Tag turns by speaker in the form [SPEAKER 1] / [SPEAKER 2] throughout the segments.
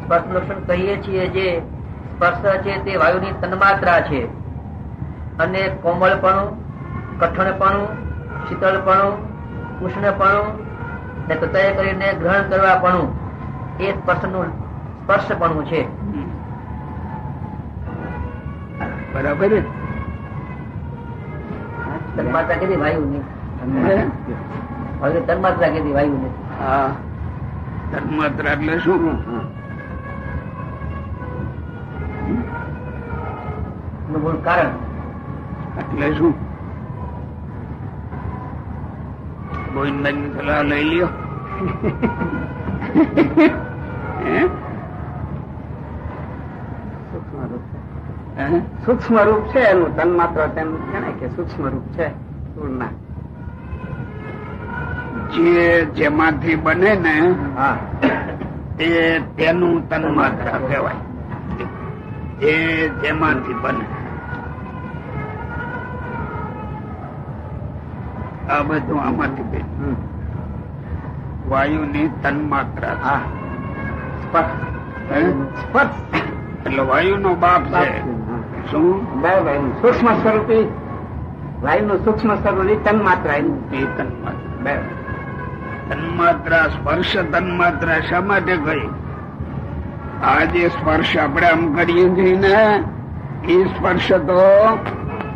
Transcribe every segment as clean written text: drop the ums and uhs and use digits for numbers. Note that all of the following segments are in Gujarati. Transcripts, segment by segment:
[SPEAKER 1] સ્પર્શ લક્ષણ કહીએ છીએ જે સ્પર્શ છે તે વાયુની તન્માત્રા છે, અને કોમળપણું, કઠણપણું, શીતળપણું, ઉષ્ણપણું ને તતય કરીને ગ્રહણ કરવાપણું એ સ્પર્શનું સ્પર્શપણું છે.
[SPEAKER 2] બરાબર.
[SPEAKER 1] તન્માત્રા કીધી વાયુની, તન્માત્રા કીધી વાયુની.
[SPEAKER 2] હા, તન્માત્રા એટલે શું?
[SPEAKER 1] મૂળ કારણ
[SPEAKER 2] એટલે શું? ગોવિંદભાઈ ની સલાહ લઈ લ્યો. સૂક્ષ્મ રૂપ છે એનું, તન્માત્ર તેમ ગણાય કે સૂક્ષ્મ રૂપ છે. જે જેમાંથી બને ને એ તેનું તન્માત્રા કહેવાય. એ જેમાંથી બને આ બધું આમાંથી બે વાયુની તન્માત્રા. સ્પર્શ એટલે વાયુ નો બાપ છે. શું? સૂક્ષ્મ સ્વરૂપી વાયુ નું સૂક્ષ્મ સ્વરૂપી તન્માત્રા. તન્માત્રા સ્પર્શ તન્માત્રા શા માટે કહી? આ જે સ્પર્શ આપણે આમ કરીએ છીએ ને એ સ્પર્શ તો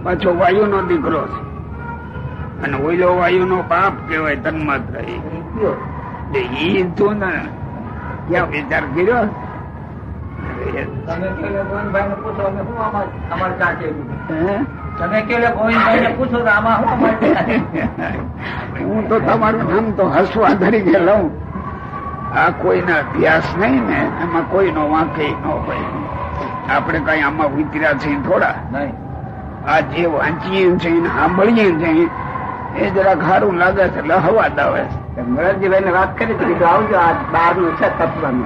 [SPEAKER 2] પાછો વાયુ નો દીકરો છે, અને ઓઈલો વાયુ નો બાપ કેવાય તન્માત્રા. એ તું ને ક્યાં વિચાર કર્યો? હું તો તમારું નામ તો હસવા તરીકે લઉં. આ કોઈના અભ્યાસ નહીં ને, એમાં કોઈનો વાંકે ન હોય. આપણે કઈ આમાં વિતર્યા છીએ થોડા. આ જે વાંચીએ છીએ સાંભળીએ છીએ એ જરા ખારું લાગે છે એટલે હવાદ આવે છે. મરારજીભાઈ ને વાત કરી હતી, આવજો આ બાર નું છે તત્વનું.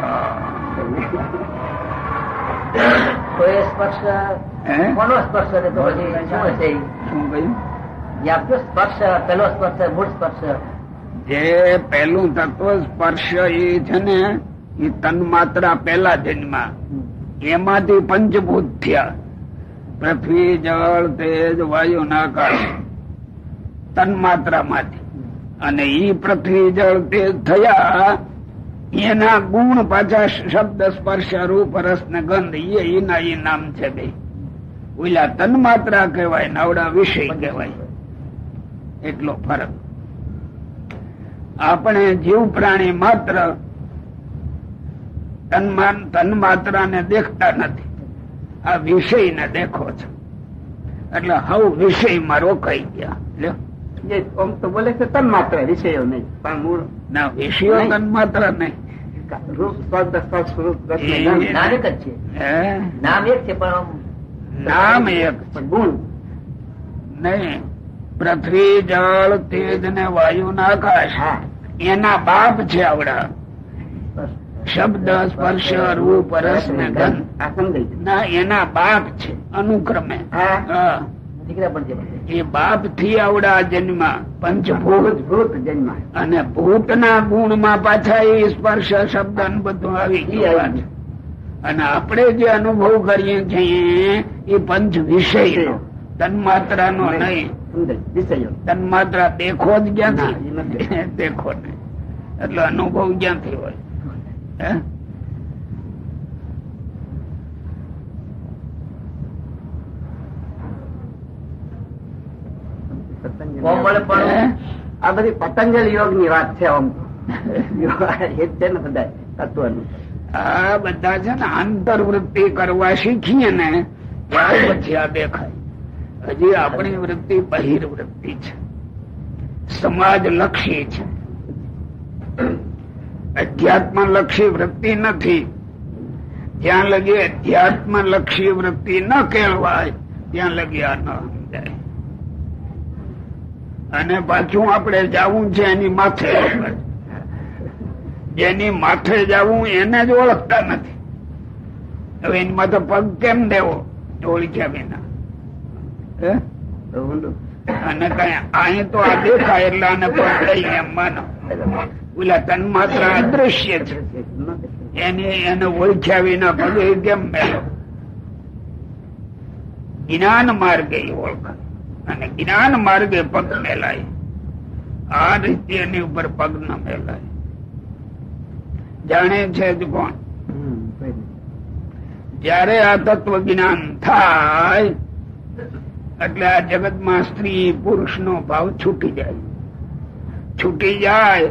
[SPEAKER 2] જે પહેલું તત્વ સ્પર્શ એ છે ને એ તન્માત્રા પહેલા જન્મ, એમાંથી પંચભૂત થયા. પૃથ્વી, જળ, તેજ, વાયુ, આકાશ તન્માત્રા માંથી. અને ઈ પૃથ્વી, જળ, તેજ થયા એના ગુણ પાછા શબ્દ, સ્પર્શ, રૂપ, રસ ને ગંધ એના એ નામ છે. બે ઓલા તન્માત્રા કહેવાય, નાવડા વિષય કહેવાય. એટલો ફરક. આપણે જીવ પ્રાણી માત્ર તન્માત્રા ને દેખતા નથી, આ વિષય ને દેખો છો. એટલે હવે વિષયમાં રોકાઈ ગયા. આમ તો બોલે છે તન્માત્રા, વિષયો નહીં. પણ મૂળ ના વિષયો તન્માત્રા નહીં. રૂપ, શબ્દ, સ્પર્શ, રૂપ, નામ એક જ છે. નામ એક છે પણ નામ એક, ગુણ નહીં. પૃથ્વી, જળ, તેજ ને વાયુ ના આકાશ એના બાપ છે આવડા. શબ્દ, સ્પર્શ, રૂપ, રસ ને ગંધ ના એના બાપ છે અનુક્રમે. એ બાપ થી આવડા જન્મ પંચભૂત જન્મ, અને ભૂત ના ગુણ માં પાછા એ સ્પર્શ, શબ્દ બધું આવી ગયું. અને આપણે જે અનુભવ કરીએ છીએ એ પંચ વિષય, તન્માત્રા નો નહીં. તન્માત્રા દેખો જ ક્યાંથી? દેખો નહીં એટલે અનુભવ ક્યાંથી હોય? આ બધી પતંજલ યોગ ની વાત છે. આમ એ છે ને બધા તત્વનું. આ બધા છે ને આંતરવૃત્તિ કરવા શીખીએ ને ત્યાર પછી આ દેખાય. હજી આપણી વૃત્તિ બહિર્વૃત્તિ છે, સમાજ લક્ષી છે. અધ્યાત્મ લક્ષી વૃત્તિ નથી. જ્યાં લગી અધ્યાત્મ લક્ષી વૃત્તિ ન કહેવાય ત્યાં લગી આ ન સમજાય. અને પાછું આપણે જવું છે એની માથે. જેની માથે જવું એને જ ઓળખતા નથી. હવે એની માથે પગ કેમ દેવો ઓળખ્યા વિના? અને કઈ અહીં તો આ દેખાય એટલે આને પગ લઈ એમ માનો. ઓલા તન્માત્ર અદૃશ્ય છે એને ઓળખ્યા વિના પગે કેમ મેલો? જ્ઞાન માર્ગે ઓળખ અને જ્ઞાન માર્ગે પગ મેલાય. આ રીતે એની ઉપર પગ ન મેલાય. જાણે છે જ કોણ? જયારે આ તત્વ જ્ઞાન થાય એટલે આ જગતમાં સ્ત્રી પુરુષ નો ભાવ છૂટી જાય. છૂટી જાય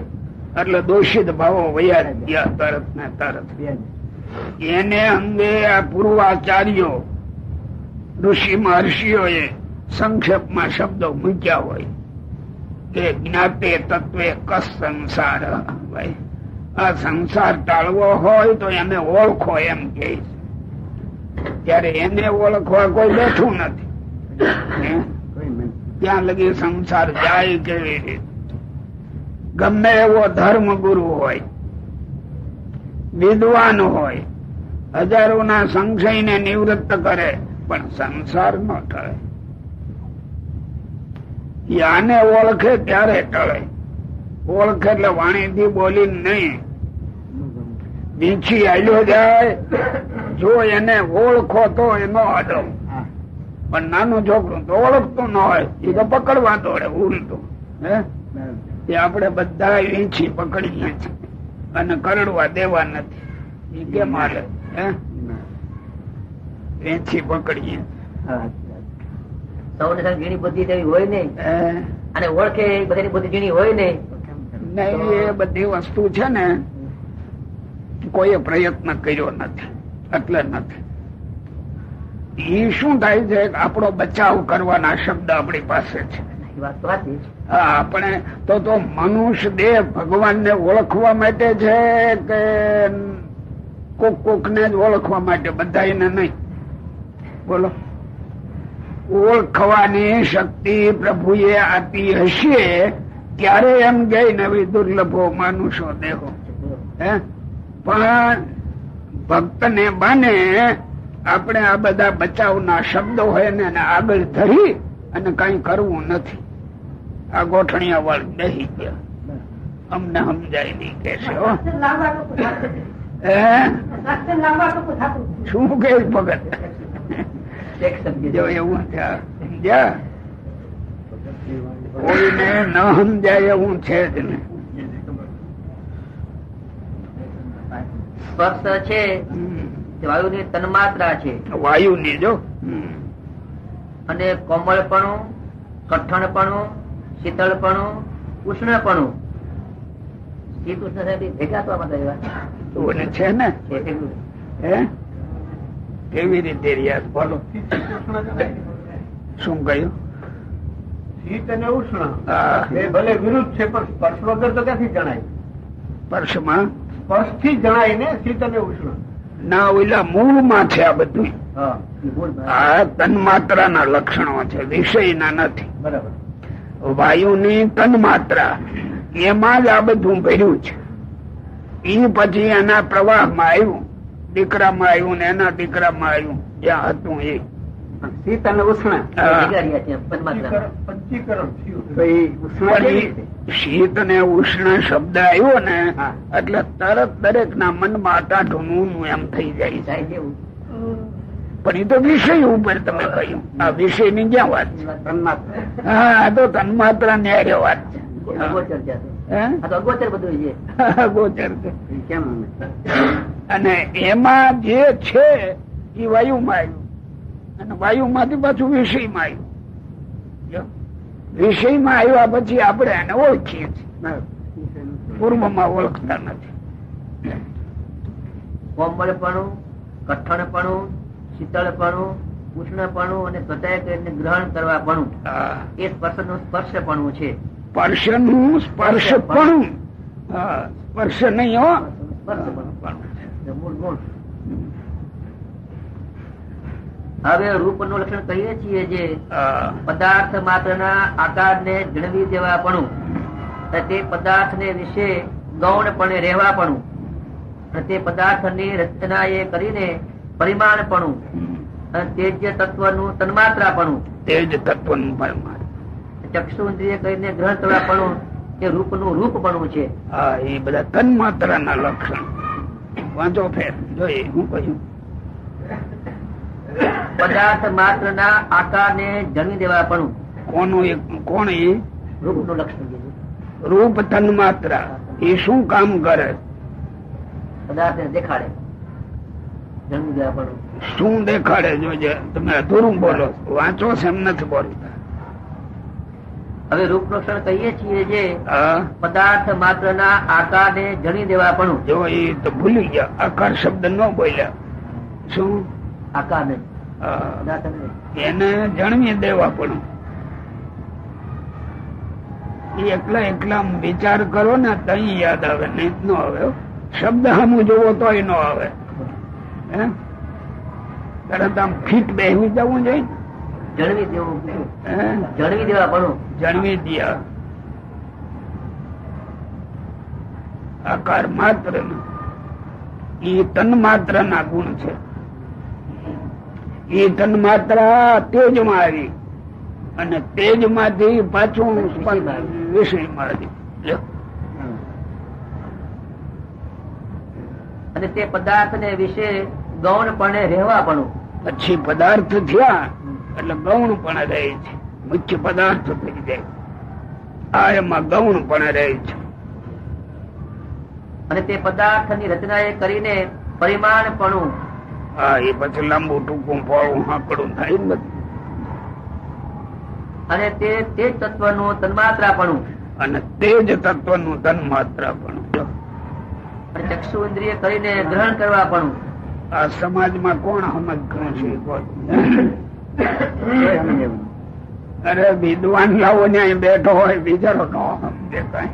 [SPEAKER 2] એટલે દોષિત ભાવો વયા ગયા તરત ને તરત. એને અંગે આ પૂર્વાચાર્યો ઋષિ મહર્ષિઓએ સંક્ષેપમાં શબ્દો મૂક્યા હોય કે જ્ઞાતે તત્વે કસ સંસાર. ભાઈ આ સંસાર ટાળવો હોય તો એને ઓળખો એમ કે. ત્યારે એને ઓળખવા કોઈ બેઠું નથી. ત્યાં લગી સંસાર જાય કેવી રીતે? ગમે એવો ધર્મ ગુરુ હોય, વિદ્વાન હોય, હજારોના સંશયને નિવૃત્ત કરે, પણ સંસાર ન ટળે. આને ઓળખે ત્યારે ટળે. ઓળખે એટલે વાણીથી બોલી નહીં, વીંછી હાલ્યો જાય. જો એને ઓળખો તો એનો આડો, પણ નાનું છોકરું તો ઓળખતું ન હોય, એ તો પકડવા દોડે ઉલટું. એ આપણે બધા વીંછી પકડીએ છીએ અને કરડવા દેવા નથી. એ કેમ હાલે? વીંછી પકડીએ.
[SPEAKER 1] સૌને ઘણી બુદ્ધિ તેવી હોય નહીં અને ઓળખે બધાની બુદ્ધિ ઘણી હોય નહીં.
[SPEAKER 2] એ બધી વસ્તુ છે ને કોઈ પ્રયત્ન કર્યો નથી એટલે નથી. એ શું થાય છે? આપણો બચાવ કરવાના શબ્દ આપણી પાસે છે. આપણે તો મનુષ્ય દેહ ભગવાન ને ઓળખવા માટે છે કે કોક ને જ ઓળખવા માટે? બધાને નહીં. બોલો. ઓળખવાની શક્તિ પ્રભુએ આપી હશે ક્યારે એમ ગઈ નવી દુર્લભો માનુષો દેહો. પણ ભક્ત ને બને આપણે આ બધા બચાવના શબ્દો હોય ને આગળ ધરી અને કઈ કરવું નથી. આ ગોઠણિયા વાળ બેસી ગયા, અમને સમજાય નહીં કે છે. શું કે ભગત એવું સમજ્યા? કોઈને ન સમજાય એવું છે જ ને.
[SPEAKER 1] સ્પર્શ છે વાયુની તન્માત્રા છે.
[SPEAKER 2] વાયુની જો.
[SPEAKER 1] અને કોમળપણું, કઠણપણું, શીતળપણું, ઉષ્ણપણું. શીત ઉષ્ણ ભેગા તો આમાં
[SPEAKER 2] છે ને. કેવી રીતે રિયાઝ? બોલો. શું કહ્યું?
[SPEAKER 3] શીત અને ઉષ્ણ એ ભલે વિરુદ્ધ છે પણ સ્પર્શ વગર તો ક્યાંથી જણાય?
[SPEAKER 2] સ્પર્શમાં
[SPEAKER 3] સ્પર્શ થી જણાય ને શીત અને ઉષ્ણ.
[SPEAKER 2] ના, ઓલા મૂળમાં છે આ બધું. આ તન્માત્રાના લક્ષણો છે, વિષયના નથી.
[SPEAKER 3] બરાબર.
[SPEAKER 2] વાયુની તન્માત્રા એમાં જ આ બધું ભર્યું છે. એ પછી એના પ્રવાહમાં આવ્યું, દીકરામાં આવ્યું ને એના દીકરામાં આવ્યું, જ્યાં હતું એ.
[SPEAKER 3] શીત અને ઉષ્ણ
[SPEAKER 2] શીત ને ઉષ્ણ શબ્દ આવ્યો ને એટલે તરત દરેક ના મનમાં અટાઢું નું એમ થઈ જાય. પણ એ તો વિષય ઉપર તમે કહ્યું. આ વિષય ની ક્યાં વાત છે? હા, આ તો તન્માત્રા ન્યાય વાત છે. ગોચર છે. અને એમાં જે છે એ વાયુમાં આવ્યું અને વાયુ માંથી પાછું વિષયમાં આવ્યું. વિષયમાં આવ્યા પછી આપણે એને ઓળખીએ છીએ, પૂર્વમાં ઓળખતા નથી.
[SPEAKER 1] કોમળપણું, કઠણપણું, શીતળપણું, ઉષ્ણપણું અને સ્વતઃ કરીને ગ્રહણ કરવાપણું એ સ્પર્શનું સ્પર્શપણું છે.
[SPEAKER 2] સ્પર્શનું સ્પર્શપણું. સ્પર્શ નહીં હો,
[SPEAKER 1] મૂળ ગુણ. હવે રૂપ નું લક્ષણ કહીએ છીએ જે પદાર્થ માત્ર ના આકાર ને જણવી દેવાપણું, તે પદાર્થ ને વિશે ગૌણપણે રહેવાપણું, તે પદાર્થ ની રચના એ કરીને પરિમાણપણું, તેજ તત્વનું તન્માત્રાપણું,
[SPEAKER 2] તેજ તત્વનું પરિમાણ,
[SPEAKER 1] ચક્ષુ ઇન્દ્રિય કરીને ગ્રહણ કરવાપણું એ રૂપનું રૂપપણું છે.
[SPEAKER 2] હા, એ બધા તન્માત્રાના લક્ષણ. વાંચો ફેર જોઈએ હું કહ્યું.
[SPEAKER 1] પદાર્થ માત્ર ના આકાર ને જન્મી દેવા પણ
[SPEAKER 2] કોણ એ
[SPEAKER 1] રૂપ નું લક્ષણ કીધું.
[SPEAKER 2] રૂપ તન માત્રા એ શું કામ કરે?
[SPEAKER 1] પદાર્થ ને દેખાડે, જન્મી દેવા પણ.
[SPEAKER 2] શું દેખાડે? જોજે તમે અધૂરું બોલો, વાંચો છે એમ નથી બોલતા.
[SPEAKER 1] હવે રૂપ નું લક્ષણ કહીએ છીએ જે પદાર્થ માત્ર ના આકાર ને જણી દેવા પણ.
[SPEAKER 2] જો એ તો ભૂલી ગયા, આકાર શબ્દ ન બોલ્યા. શું
[SPEAKER 1] આકાર ને
[SPEAKER 2] એને જણવી દેવા પણ. એકલા એકલા વિચાર કરો ને તઈ યાદ આવે, નહીં ન આવે. શબ્દ સામું જોવો તોય ન આવે. તરત આમ ફીટ બેસી જવું જોઈએ.
[SPEAKER 1] જણવી દેવું, જણવી દેવા પણ.
[SPEAKER 2] જણવી દિયા આકાર માત્ર એ તન માત્ર ના ગુણ છે. એ તન માત્રા તેજ માં આવી અને તેજ માંથી પાછું વિષયમાં આવી.
[SPEAKER 1] અને તે પદાર્થ ને વિશે ગૌણ પણ રહેવા પણ.
[SPEAKER 2] પછી પદાર્થ થયા એટલે ગૌણ પણ રહે છે. મુખ્ય પદાર્થ થઈ જાય, આ એમાં ગૌણ પણ રહે છે.
[SPEAKER 1] અને તે પદાર્થ ની રચના એ કરીને પરિમાણ પણ.
[SPEAKER 2] હા, એ પછી લાંબુ ટૂંકું ફાળું હાંકડું થાય ને.
[SPEAKER 1] અને તે તત્વ નું તન્માત્રા પણ.
[SPEAKER 2] અને તેજ તત્વ નું તન્માત્રા પણ.
[SPEAKER 1] અને ચક્ષુ ઇન્દ્રિય કરીને ગ્રહણ કરવા પણ.
[SPEAKER 2] આ સમાજમાં કોણ સમજ છે? અરે વિદ્વાન લાવો ને બેઠો હોય બિચારો ન સમજે કઈ.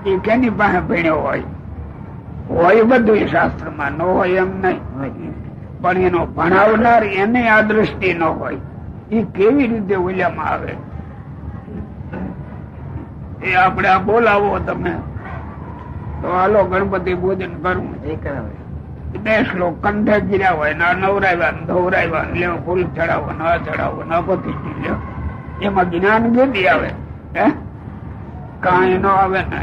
[SPEAKER 2] એ કેની પાસે ભણ્યો હોય બધું શાસ્ત્રમાં, ન હોય એમ નહીં. પણ એનો ભણાવનાર એને આ દ્રષ્ટિ ન હોય. એ કેવી રીતે ઓલ્યામાં આવે? એ આપણે આ બોલાવો તમે તો હાલો ગણપતિ પૂજન કરવું, બે શ્લોક કંઠે ગીર્યા હોય ને નવરાવ્યા ધોવરાવ્યા લ્યો, ફૂલ ચડાવો ને આ ચડાવો ને પતિ લ્યો. એમાં જ્ઞાન ગેદી આવે? કઈ ન આવે ને.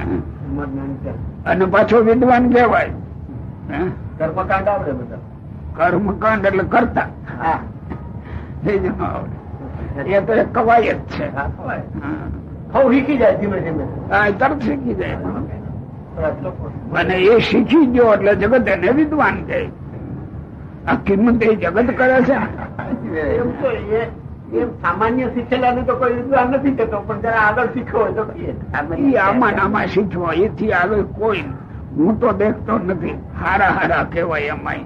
[SPEAKER 2] અને પાછો વિદ્વાન કહેવાય.
[SPEAKER 3] કર્મકાંડ આવડે બધા.
[SPEAKER 2] કર્મકાંડ એટલે કરતા એ જ ન આવડે. એ તો એક કવાયત છે.
[SPEAKER 3] શીખી જાય ધીમે ધીમે.
[SPEAKER 2] હા, તરત શીખી જાય. અને એ શીખી ગયો એટલે જગત એને વિદ્વાન કહે. આ કિંમત એ જગત કરે છે.
[SPEAKER 3] એમ તો એમ સામાન્ય શીખેલા ને તો કોઈ વિદ્વાન નથી કહેતો, પણ જરા આગળ શીખ્યો હોય તો
[SPEAKER 2] આમાં આમાં શીખવો. એથી આગળ કોઈ હું તો દેખતો નથી. હારા હારા કહેવાય એમાં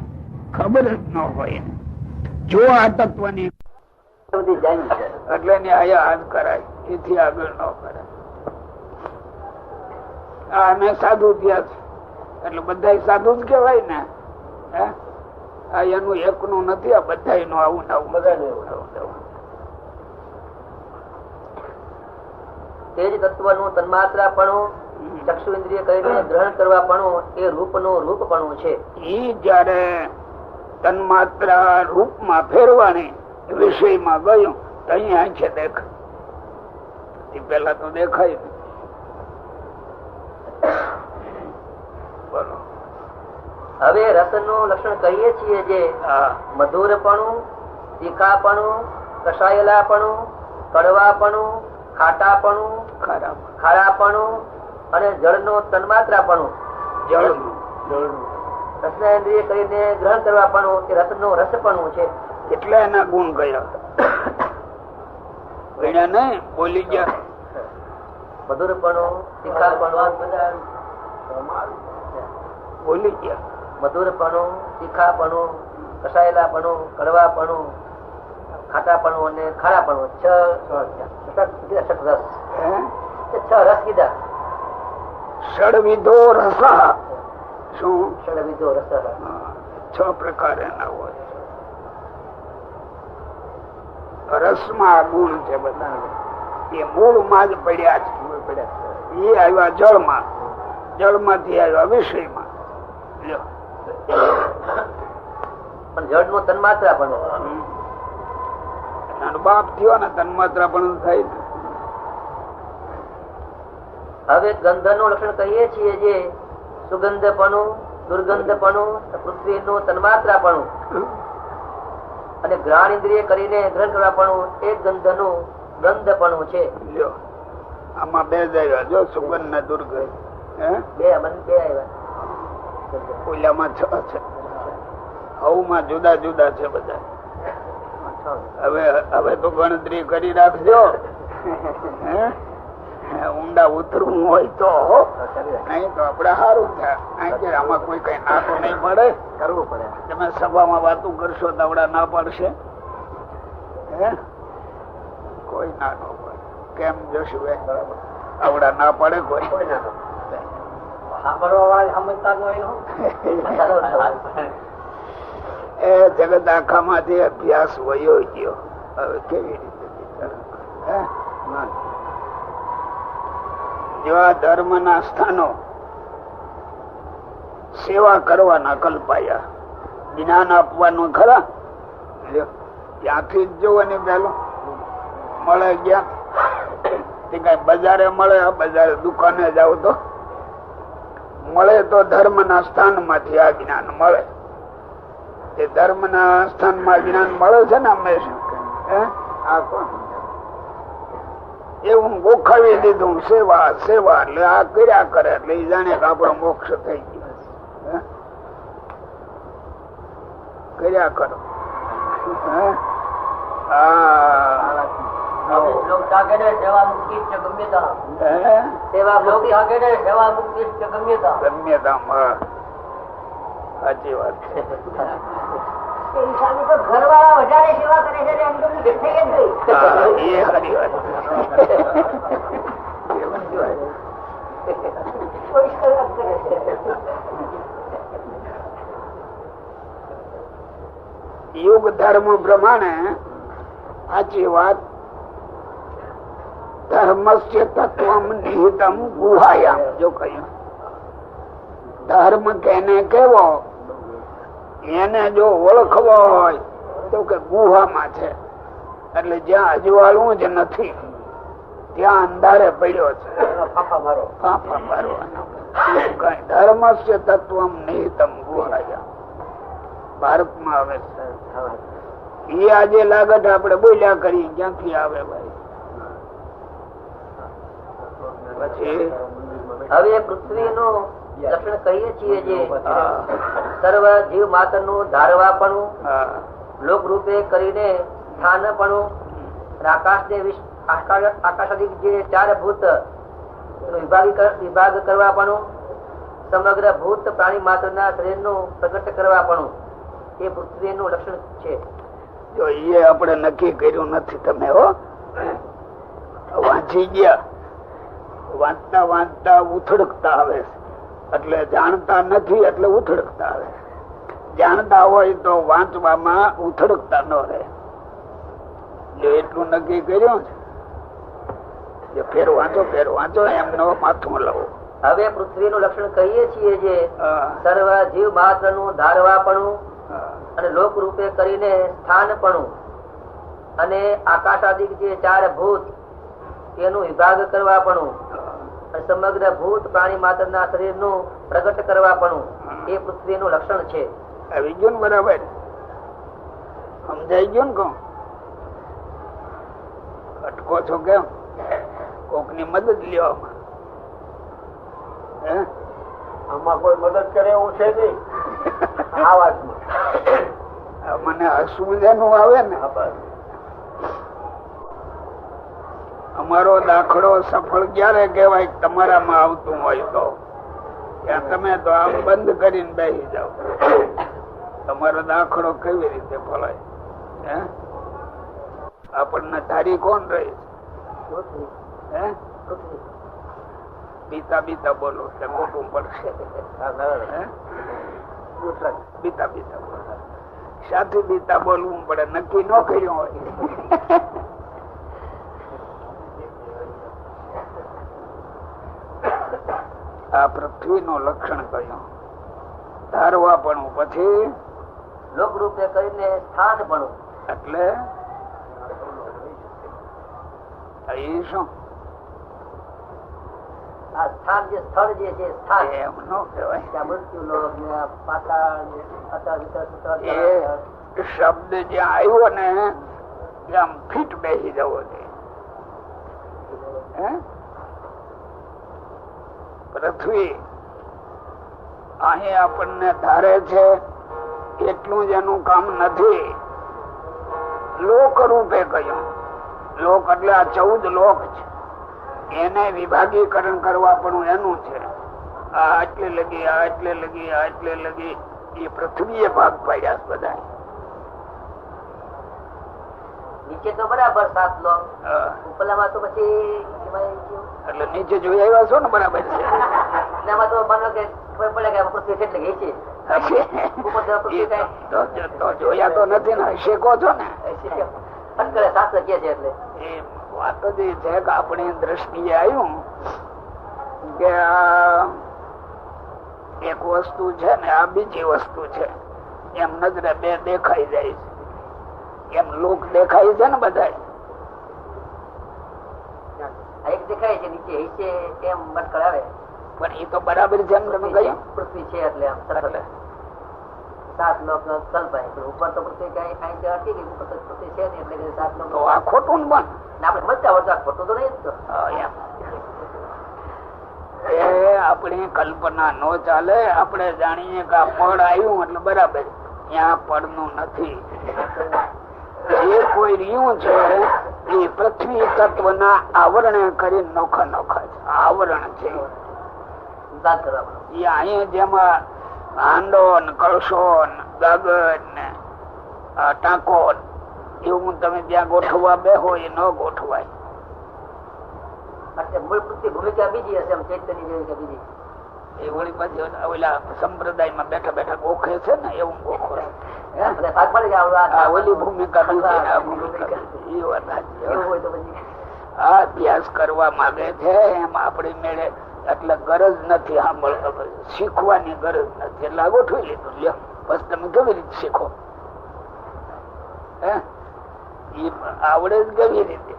[SPEAKER 2] ખબર જ ન હોય. જો આ તત્વની એટલે આયા હાથ કરાય, એથી આગળ ન કરાય. અમે સાધુ થયા છે એટલે બધા સાધુ જ કેવાય ને. આ એનું એકનું નથી, આ બધા નું આવું ને આવું બધા.
[SPEAKER 1] તેજ તત્વ નું તન્માત્રાપણું, ચક્ષુ ઇન્દ્રિય કરીને ગ્રહણ કરવાપણું એ રૂપ નું રૂપપણું છે.
[SPEAKER 2] એ જયારે તન્માત્રા રૂપમાં ફેરવાની વિષયમાં ગયું તો અહીંયા આંખે દેખાય. પેલા તો દેખાય ને. બોલો.
[SPEAKER 1] હવે રસ નું લક્ષણ કહીએ છીએ જે મધુરપણું, તીખાપણું, કસાયેલાપણું, કડવાપણું, ખાટાપણું, ખારાપણું અને જળ નું તન્માત્રાપણું. રસના ઇન્દ્રિય કરીને ગ્રહણ કરવાપણું એ રસ નું રસપણું છે.
[SPEAKER 2] એટલે એના ગુણ ગયા નહીં, બોલી ગયા.
[SPEAKER 1] મધુરપણું, તીખાપણું,
[SPEAKER 2] બોલી ગયા.
[SPEAKER 1] મધુરપણું, તીખાપણું, કસાયેલાપણું, કડવાપણું, ખાટાપણું અને ખારાપણું. છ રસ કીધા.
[SPEAKER 2] ષડવિધો રસ. શું?
[SPEAKER 1] ષડવિધો રસ.
[SPEAKER 2] 6 પ્રકાર એના હોય. રસમાં ગુણ છે બધા. એ મૂળમાં જ પડ્યા છે. એ આવ્યા જળમાં, જળમાંથી આવ્યા વિષયમાં.
[SPEAKER 1] પણ જળ નું તન્માત્રા પણ
[SPEAKER 2] બાપ થયો ને તન્માત્રા પણ થાય.
[SPEAKER 1] હવે ગંધ નું લક્ષણ કહીએ છીએ જે સુગંધપણું, દુર્ગંધપણું, પૃથ્વીનું તન્માત્રાપણું અને ઘ્રાણ ઇન્દ્રિય કરીને ગ્રહણ કરવાપણું એ ગંધનું ગંધપણું છે.
[SPEAKER 2] લ્યો આમાં બે જાય જો સુગંધ ને દુર્ગંધ
[SPEAKER 1] બે આવ્યા.
[SPEAKER 2] ઓલામાં 6 છે, હવમાં જુદા જુદા છે બધા. હવે તો ગણતરી કરી રાખજો. ઊંડા ઉતરવું હોય તો, નહીં તો આપડે સારું થાય. આમાં કોઈ કઈ નાખો નહીં પડે, કરવું પડે. તમે સભામાં વાતું કરશો તો આવડા ના પડશે, કોઈ ના નો પડે. કેમ જોશું આવડા ના પડે કોઈ? એ જગત આખા માંથી અભ્યાસ વયો ગયો. હવે કેવી રીતે જો આ ધર્મ ના સ્થાનો સેવા કરવાના કલ્પાયા, જ્ઞાન આપવાનું ખરા, ત્યાંથી જ જોવાની પેલો મળે ગયા કઈ બજારે મળે, બજારે દુકાને જાવ તો મળે તો ધર્મ ના સ્થાન માંથી આ જ્ઞાન મળે. એ ધર્મ ના સ્થાન માં જ્ઞાન મળે છે ને હંમેશા. એવું ગોખાવી દીધું સેવા સેવા, એટલે આ કર્યા કરે એટલે એ જાણે કે આપણો મોક્ષ થઈ ગયો. કર્યા કરો. સાચી વાત છે.
[SPEAKER 4] ઘરવાળા વધારે સેવા કરે છે એમ તો થઈ જ ગઈ.
[SPEAKER 2] એ સારી વાત. યુગ ધર્મ પ્રમાણે સાચી વાત. ધર્મસ્ય તત્વમ નિહિતમ ગુહાયામ. જો કહ્યું ધર્મ કેને કેવો એને જો ઓળખવો હોય તો કે ગુહામાં છે, એટલે જ્યાં અજવાળું જ નથી ત્યાં અંધારે પડ્યો છે. ફાંફા મારવાનો. ધર્મસ્ય તત્વમ નિહિતમ ગુહાયામ ભારતમાં આવે છે. એ આજે લાગત આપણે બોલ્યા કરી, ક્યાંથી આવે ભાઈ? પછી
[SPEAKER 1] હવે પૃથ્વીનું લક્ષણ કહીએ છીએ જે સર્વ જીવ માત્ર નું ધારવાપણું, લોક રૂપે કરીને સ્થાનપણું, આકાશાદિક જે 4 ભૂત વિભાગ કરવાપણું, સમગ્ર ભૂત પ્રાણી માત્ર ના શરીર નું પ્રગટ કરવાપણું એ પૃથ્વીનું લક્ષણ છે.
[SPEAKER 2] જો એ આપણે નક્કી કર્યું નથી. તમે હો વાંચી ગયા, વાંચતા વાંચતા ઉથડકતા આવે એટલે જાણતા નથી, એટલે ઉથડકતા આવે. જાણતા હોય તો વાંચવામાં ઉથડકતા ન રહે. જો એટલું નક્કી કર્યું છે ફેર વાંચો એમનો માથું લવો.
[SPEAKER 1] હવે પૃથ્વીનું લક્ષણ કહીએ છીએ જે સર્વ જીવ માત્ર નું ધારવાપણું અને લોક રૂપે કરીને સ્થાનપણું અને આકાશાદિક જે 4 ભૂત તેનું વિભાગ કરવાપણું અને સમગ્ર ભૂત પ્રાણી માત્ર ના શરીર નું પ્રગટ કરવાપણું એ પૃથ્વીનું લક્ષણ છે.
[SPEAKER 2] આવી ગયું ને બરાબર? સમજાઈ ગયું ને? કહું અટકો છો કેમ? કોક ની મદદ લ્યો.
[SPEAKER 3] આમાં કોઈ મદદ કરે એવું છે નહીં આ વાતમાં.
[SPEAKER 2] મને હસવું જેનું આવે ને. અમારો દાખલો સફળ ક્યારે કહેવાય? તમારામાં આવતું હોય તો ત્યાં તમે તો આમ બંધ કરીને બેસી જાઓ. તમારો દાખલો કેવી રીતે ફળાય? આપણને ધારી કોણ રહી? બીતા બીતા બોલો કે ખોટું પડશે. બીતા બીતા બોલો. સાથી બીતા બોલવું પડે, નક્કી ન કર્યું હોય. આ પૃથ્વી નું લક્ષણ કહ્યું. ધારવાપણું, પછી
[SPEAKER 1] લોક રૂપે કરીને સ્થાનપણું.
[SPEAKER 2] એટલે એ શું?
[SPEAKER 1] આ સ્થાન જે સ્થળ જે છે સ્થાન
[SPEAKER 2] એમ ન કહેવાય.
[SPEAKER 1] ત્યાં મૃત્યુ લોક ને આ પાતાળ ને અતળ વિતળ સુતળ
[SPEAKER 2] એ શબ્દ જ્યાં આવ્યો ને આમ ફીટ બેસી જવો છે. પૃથ્વી અહીં આપણને ધારે છે એટલું જ એનું કામ નથી. લોક રૂપે કહ્યું. લોક એટલે આ 14 લોક છે, એને વિભાગીકરણ કરવા પણ એનું છે. આ એટલે લગી, આ એટલે લગી, આ એટલે લગી, એ પૃથ્વીએ ભાગ પાડ્યા છે બધા.
[SPEAKER 1] નીચે તો બરાબર 7 લોક, ઉપરલામાં તો પછી
[SPEAKER 2] એટલે નીચે જોઈ આવ્યા છો ને બરાબર છે.
[SPEAKER 1] એમાં તો માનો કે ખબર પડે કે પૃથ્વી કેટલી ગઈ છે. ઉપર તો પૃથ્વી કાંઈ
[SPEAKER 2] તો જોયા તો નથી ને, શીખો છો ને.
[SPEAKER 1] શાસ્ત્ર કે છે એટલે
[SPEAKER 2] એ વાત જ એ છે કે આપણી દ્રષ્ટિએ આવ્યું કે આ એક વસ્તુ છે ને આ બીજી વસ્તુ છે એમ નજરે બે દેખાઈ જાય છે. એમ લોક દેખાય છે ને બધા.
[SPEAKER 1] એક દેખાય છે નીચે નીચે એમ મટકળ આવે
[SPEAKER 2] પણ એ તો બરાબર છે એમ તમે કહ્યું.
[SPEAKER 1] પૃથ્વી છે એટલે આમ સરળ 7 લોક કલ્પાય. ઉપર તો પૃથ્વી કઈ અટકી ગઈ, ઉપર તો પૃથ્વી છે એટલે 7 લોક.
[SPEAKER 2] તો આ ખોટું ને પણ
[SPEAKER 1] આપડે સમજતા હોય તો ખોટું તો નહીં જ તો.
[SPEAKER 2] એ આપણી કલ્પના નો ચાલે. આપણે જાણીએ કે આ પડ આવ્યું એટલે બરાબર, ત્યાં પડ નું નથી. જે કોઈ રહ્યું છે એ પૃથ્વી તત્વ ના આવરણે કરી નોખા નોખા છે. આવરણ છે એ અહીંયા જેમાં હાંડો ને કળશો ને ગાગર ને ટાંકો એવું તમે ત્યાં ગોઠવવા બેહો એ ન ગોઠવાય.
[SPEAKER 1] મૂળ પૃથ્વી ભૂમિકા બીજી હશે, એમ ચૈતન્ય જેવી કે બીજી.
[SPEAKER 2] એ વળી પાછી ઓલા સંપ્રદાયમાં બેઠા બેઠા ગોખે છે ને એવું ગોખો. ઓલી ભૂમિકા એ વાત આ અભ્યાસ કરવા માંગે છે એમ આપડી મેળે એટલે ગરજ નથી. સાંભળવા શીખવાની ગરજ નથી એટલે ગોઠવી લીધું. લ્યો બસ તમે કેવી રીતે શીખો? આવડે જ કેવી રીતે?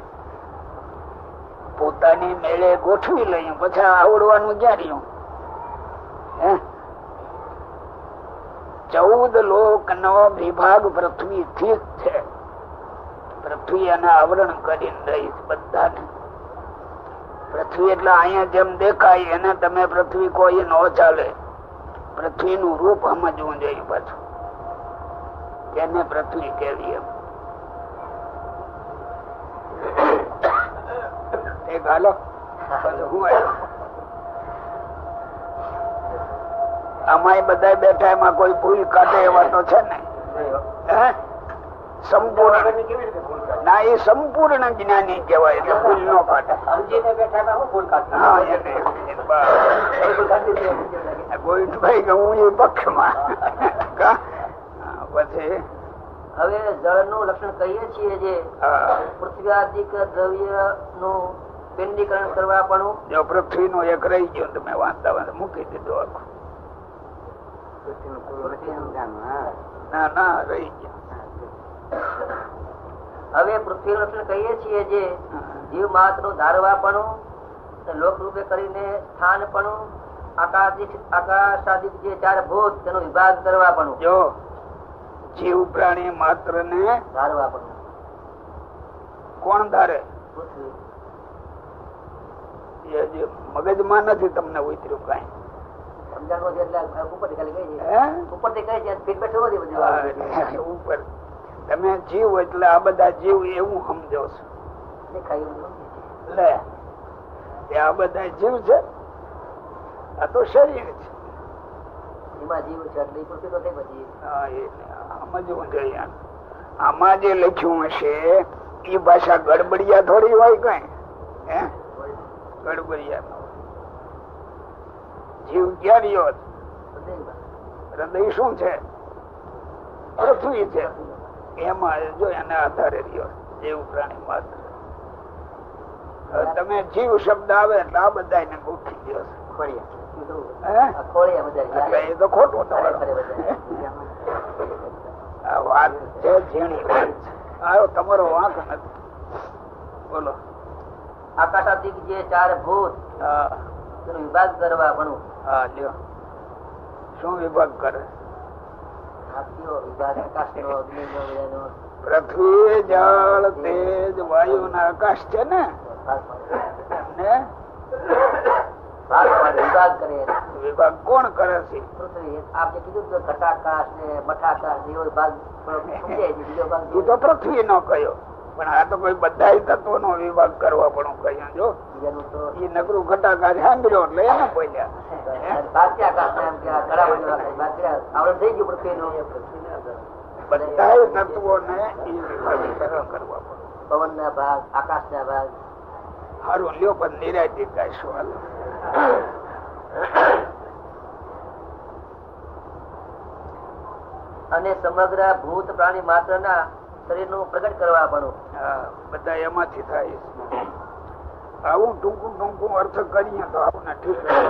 [SPEAKER 2] પોતાની મેળે ગોઠવી લઈએ પછી આવડવાનું ક્યાં રહ્યું? 14 લોક નો વિભાગ પૃથ્વી થી છે. પૃથ્વી એને આવરણ કરીને રહી બધાને. પૃથ્વી એટલે અહીંયા જેમ દેખાય એને તમે પૃથ્વી કોઈ ન ચાલે. પૃથ્વી નું રૂપ સમજવું જોઈએ પાછું. એને પૃથ્વી કેવી એમ. એક હાલો હું આમાં બધા બેઠા એમાં કોઈ ભૂલ કાઢે એવા તો છે ને. સંપૂર્ણ ના એ સંપૂર્ણ જ્ઞાની કહેવાય એટલે ભૂલ ન કાઢે. ગોવિંદભાઈ કે હું એ પક્ષમાં. પછી
[SPEAKER 1] હવે જળ નું લક્ષણ કહીએ છીએ જે પૃથ્વીઆદિક દ્રવ્ય નું પિંડીકરણ કરવા પણ
[SPEAKER 2] જો પૃથ્વી નું એક રહી ગયું તમે વાંચતા વાંચતા મૂકી દીધું આખું. ના ના રહી ગયા.
[SPEAKER 1] હવે પૃથ્વી નું લક્ષણ કહીએ છીએ જે જીવ માત્ર નું ધારવા પણ લોક રૂપે કરીને સ્થાન પણ આકાશાદિક જે 4 ભૂત તેનો વિભાગ કરવા પણ
[SPEAKER 2] જો જીવ પ્રાણી માત્ર ને
[SPEAKER 1] ધારવા પણ
[SPEAKER 2] કોણ ધારે?
[SPEAKER 1] પૃથ્વી.
[SPEAKER 2] મગજમાં નથી તમને ઉતર્યું કઈ.
[SPEAKER 1] સમજાણું છે એટલે ઉપરથી ખાલી કહી છે. ઉપરથી કહી છે ફીડબેક નથી બધી
[SPEAKER 2] ઉપર તમે જીવ એટલે આ બધા જીવ એવું સમજો છો. લે આ બધા જીવ છે, આ તો શરીર છે.
[SPEAKER 1] એમાં જીવ છે એટલે પૃથ્વી તો થઈ પછી
[SPEAKER 2] સમજવું જોઈએ. આમાં જે લખ્યું હશે એ ભાષા ગડબડિયા થોડી હોય કઈ. ગડબડિયા જીવ ક્યાં રહ્યો? હૃદય શું છે? પૃથ્વી છે. એમાં જો એને આધારે રહ્યો જીવ પ્રાણી માત્ર. તમે જીવ શબ્દ આવે એટલે આ બધા એને ગોઠવી દો. એ તો ખોટું આ વાત છે, ઝીણી વાત છે. આવો તમારો વાંક નથી. બોલો.
[SPEAKER 1] આકાશાદિક જે 4 ભૂત તેનો વિભાગ કરવા પણ
[SPEAKER 2] હા લ્યો શું વિભાગ કરે?
[SPEAKER 1] વિભાગ આકાશનો, અગ્નિનો, બધાનો
[SPEAKER 2] પૃથ્વી, જળ, તેજ, વાયુ ના આકાશ છે ને એમને
[SPEAKER 1] વિભાગ કરે.
[SPEAKER 2] વિભાગ કોણ કરે છે?
[SPEAKER 1] પૃથ્વી આપને કીધું કે ઘટાકાશ ને મઠાકાશ એવો ભાગ સમજાય છે. બીજો ભાગ
[SPEAKER 2] એ તો પૃથ્વી નો કયો, પણ આ તો કોઈ બધા તત્વો નો વિભાગ કરવા પણ કહ્યું. જો
[SPEAKER 1] બીજાનું તો
[SPEAKER 2] એ નકરું ઘટાકાર સાંભળ્યો એટલે એને બોલ્યા
[SPEAKER 1] બાત્યાકાશ ને એમ કે આ ઘડા બધું આવડે થઈ ગયું પૃથ્વીનું.
[SPEAKER 2] બધા તત્વો ને એ વિભાગીકરણ કરવા પડે.
[SPEAKER 1] પવન ના ભાગ, આકાશ ના ભાગ.
[SPEAKER 2] સારું લ્યો પણ નિરાયતી ગાઈશું હાલો.
[SPEAKER 1] અને સમગ્ર ભૂત પ્રાણી માત્ર ના શરીર નું પ્રગટ કરવા પણ
[SPEAKER 2] બધા એમાંથી થાય. આવું ટૂંકું ટૂંકું અર્થ કરીએ તો આપણને ઠીક રહે.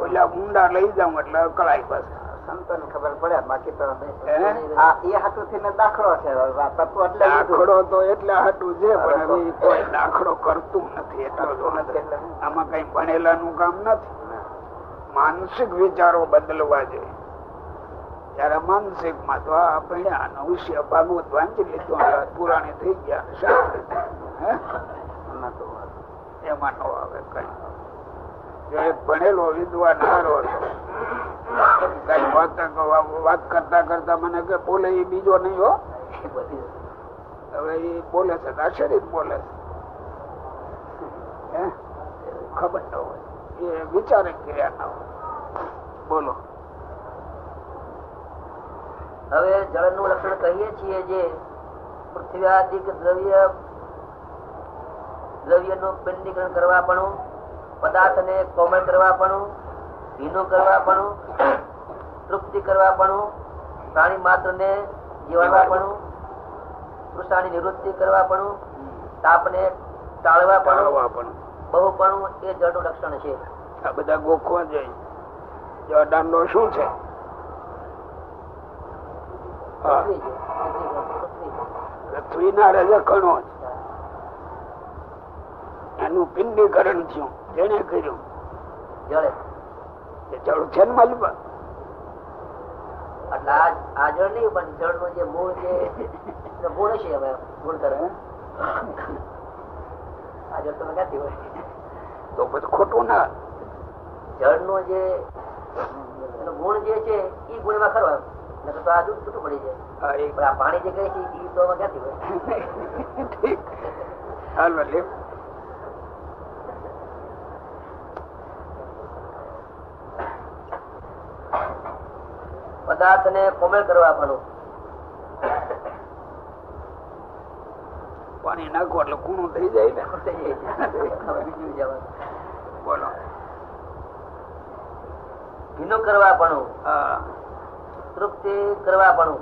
[SPEAKER 2] ઓલા ઊંડા લઈ જાઉં એટલે અકળાય બસ.
[SPEAKER 3] સંતો ને ખબર પડે, બાકી તો
[SPEAKER 2] હે?
[SPEAKER 3] એ હાટુ થી દાખલો છે. તત્વ એટલે
[SPEAKER 2] દાખલો તો એટલે હાટું છે, પણ હવે કોઈ દાખલો કરતું નથી. એટલો તો આમાં કઈ ભણેલા નું કામ નથી. માનસિક વિચારો બદલવા જોઈએ. જયારે માનસિક માં તો આ ભણ્યા વિષય ભાગવત વાંચી લીધું, પુરાણી થઈ ગયા, શાસ્ત્ર એમાં નો આવે કઈ. જો એક ભણેલો વિદ્વાન હારો કઈ વાત કરતા કરતા મને કે બોલે એ બીજો નહીં હો. હવે એ બોલે છે આ શરીર બોલે છે, ખબર ન હોય, એ વિચારે કર્યા ના હોય. બોલો.
[SPEAKER 1] હવે જળ નું લક્ષણ કહીએ છીએ જે પૃથ્વીઆદિક દ્રવ્ય નું પિંડીકરણ કરવા પણ, પદાર્થ ને કોમળ કરવા પણ, ભીનું કરવા પણ, તૃપ્તિ કરવા પણ, પ્રાણી માત્ર ને જીવવા પણ, તૃષાની નિવૃત્તિ કરવા પણ, તાપ ને ટાળવા પણ, બહુ પણ એ જળ નું લક્ષણ છે.
[SPEAKER 2] આ બધા ગોખવા જોઈએ. જો દાંડો શું છે? પૃથ્વી ના રજકણો એનું પિંડીકરણ થયું. જેને કર્યું
[SPEAKER 1] જળે
[SPEAKER 2] જળ છે ને મલબા.
[SPEAKER 1] એટલે આ જળ નહીં, પણ જળ નું જે મૂળ જે ગુણ છે, હવે ગુણ કરે આ જળ તમે ક્યાંથી હોય?
[SPEAKER 2] તો પછી ખોટું ના.
[SPEAKER 1] જળ નું જે ગુણ જે છે એ ગુણ માં ખરો, તો આ દૂધ છૂટું પડી જાય. પણ આ પાણી જે કહે છે એ તો ક્યાંથી હોય?
[SPEAKER 2] ઠીક. હાલો લે.
[SPEAKER 1] પદાર્થ ને કોમળ કરવા પણ,
[SPEAKER 2] પાણી નાખો એટલે કૂણું થઈ જાય ને. બોલો.
[SPEAKER 1] ભીનું કરવા પણ, તૃપ્તિ કરવા પણ.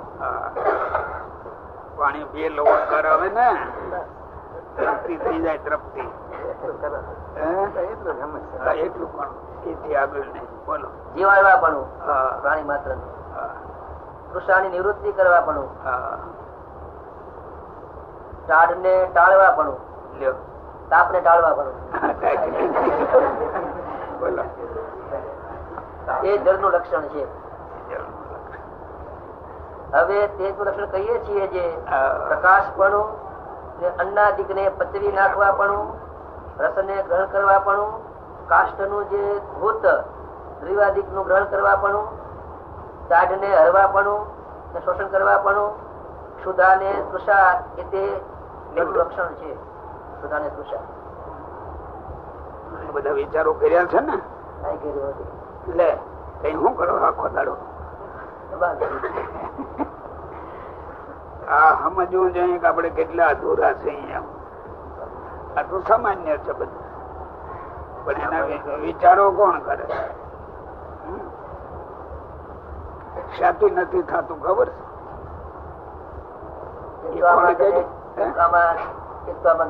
[SPEAKER 2] પાણી બે લોટ કરાવે ને તૃપ્તિ થઈ જાય. તૃપ્તિ એટલું પણ એથી આગળ નહીં. બોલો.
[SPEAKER 1] જીવાડવા પણ પ્રાણી માત્ર, તૃષાની નિવૃત્તિ કરવા પણ, ટાઢ ને ટાળવા પણ, તાપ ને ટાળવા પણ.
[SPEAKER 2] બોલો.
[SPEAKER 1] એ જળ નું લક્ષણ છે. હવે તેજ નું લક્ષણ કહીએ છીએ જે પ્રકાશ પણ, અન્નાદિક ને પચવી નાખવા પણ, રસ ને ગ્રહણ કરવા પણ, કાષ્ટ નું જે ભૂત દ્વિવાદિક નું ગ્રહણ કરવા પણ, ટાઢ ને હરવા પણ, શોષણ કરવા પણ, ક્ષુધા ને તૃષા એ તે લક્ષણ છે. ક્ષુધા ને તૃષા
[SPEAKER 2] બધા વિચારો કર્યા છે ને. લે કઈ શું કરો આખો દાડો? આ સમજવું જોઈએ કે આપડે કેટલા અધૂરા છે અહીંયા. આ તો સામાન્ય છે બધું, પણ એના વિચારો કોણ કરે? શાથી નથી થતું ખબર
[SPEAKER 1] છે?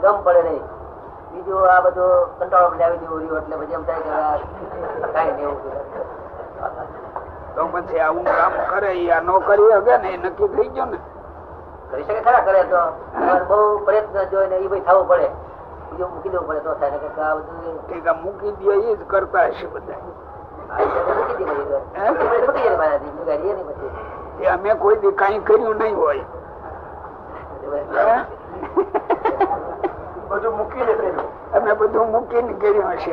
[SPEAKER 1] ગમ પડે નહી, બીજું આ બધું કંટાળો લાવી દેવું રહ્યું એટલે પછી એમ થાય કે કઈ નહીં એવું.
[SPEAKER 2] તો પછી આવું કામ કરે આ નો કરી શકે ને એ નક્કી થઈ ગયો ને.
[SPEAKER 1] કરી શકે ખરા, કરે તો બહુ પ્રયત્ન જોઈને એ ભાઈ થવું પડે. બીજું મૂકી દેવું પડે તો થાય ને આ બધું
[SPEAKER 2] ઠીક મૂકી દે એ જ કરતા હશે બધા.
[SPEAKER 1] મૂકી દે મૂકી દે મારાથી ગાડીએ નહીં પછી
[SPEAKER 2] એ અમે કોઈ દી કઈ કર્યું નહીં હોય.
[SPEAKER 3] બધું મૂકીને કર્યું.
[SPEAKER 2] અમે બધું મૂકીને કર્યું હશે.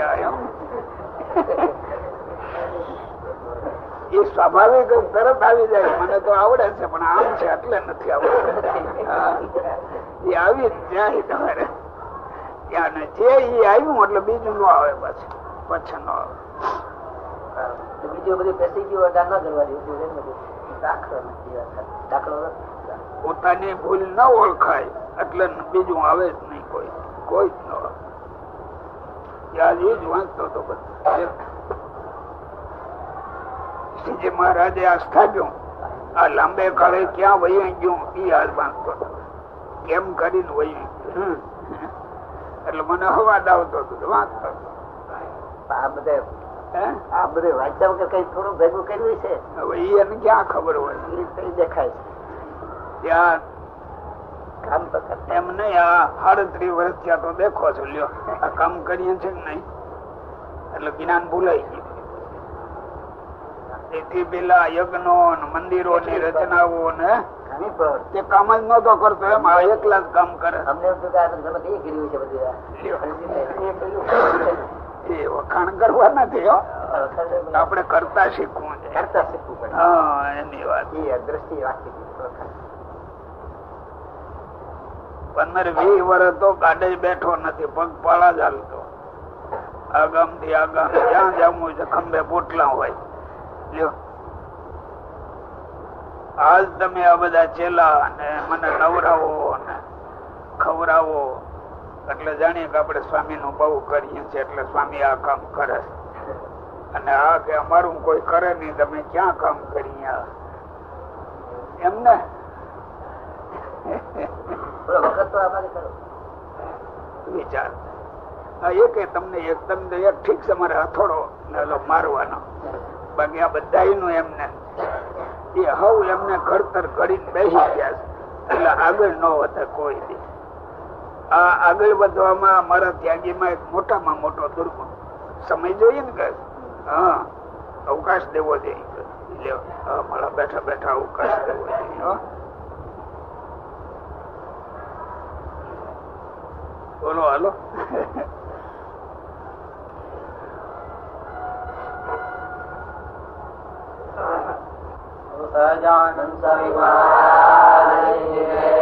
[SPEAKER 2] એ સ્વાભાવિક તરત આવી જાય. મને તો આવડે છે પણ આમ છે એટલે નથી આવડતું. એ આવી જ જાય તમારે ત્યાં જે એ આવ્યું એટલે બીજું ન આવે પછી ન આવે.
[SPEAKER 1] બીજું બધું પેસી ગયું ના કરવા દેવું દાખલો
[SPEAKER 2] પોતાની ભૂલ ન ઓળખાય એટલે બીજું આવે જ નહીં. કોઈ જ ન આવે. યાદ એ જ વાંચતો હતો બધું. શ્રીજી મહારાજે આ સ્થાપ્યું. આ લાંબે કાળે ક્યાં વહી ગયું એ યાદ વાંચતો હતો. કેમ કરીને વહી ગયું એટલે મને હવાદ આવતો હતો વાંચતો હતો.
[SPEAKER 1] આ બધે વાંચ્યા વગર કઈ થોડું ભેગું કર્યું છે.
[SPEAKER 2] હવે એને ક્યાં ખબર હોય
[SPEAKER 1] દેખાય
[SPEAKER 2] ત્યાં
[SPEAKER 1] કામ તો
[SPEAKER 2] એમ નહી. આ 38 વર્ષ ત્યાં તો દેખો છો લ્યો આ કામ કરીએ છે નહીં એટલે જ્ઞાન ભૂલાઈ ગયું. તેથી પેલા યજ્ઞો મંદિરો ની રચનાઓ ને તે કામ જ નતો કરતો. એમ આ એકલા જ કામ કરે.
[SPEAKER 1] અમને કર્યું છે બધું
[SPEAKER 2] એ વખાણ કરવા નથી હો. આપણે કરતા શીખવું છે. હા એની વાત. 15-20 વર્ષ તો ગાડે બેઠો નથી. પગપાળા ચાલતો આગામ થી આગામ જ્યાં જવું છે ખંભે પોટલા હોય. લ્યો આજ તમે આ બધા ચેલા અને મને નવરાવો અને ખવડાવો એટલે જાણીએ કે આપણે સ્વામી નું બહુ કરીએ છીએ એટલે સ્વામી આ કામ કરે. અને આ કે અમારું કોઈ કરે નહીં તમે ક્યાં કામ કરીએ એમને વિચાર. એક તમને એક ઠીક છે મારે હથોડો મારવાનો. બાકી આ બધા નું એમને એ હવ એમને ઘડતર ઘડીને બેસી ગયા છે એટલે આગળ ન વધે કોઈ દી. આ આગળ વધવામાં અમારા ત્યાગીમાં એક મોટામાં મોટો દુર્ગુણ સમય જોઈએ ને કે હા અવકાશ દેવો જોઈએ. મારા બેઠા બેઠા અવકાશ દેવો જોઈએ. બોલો હાલો.
[SPEAKER 1] સહજાનંદ સ્વામી મહારાજ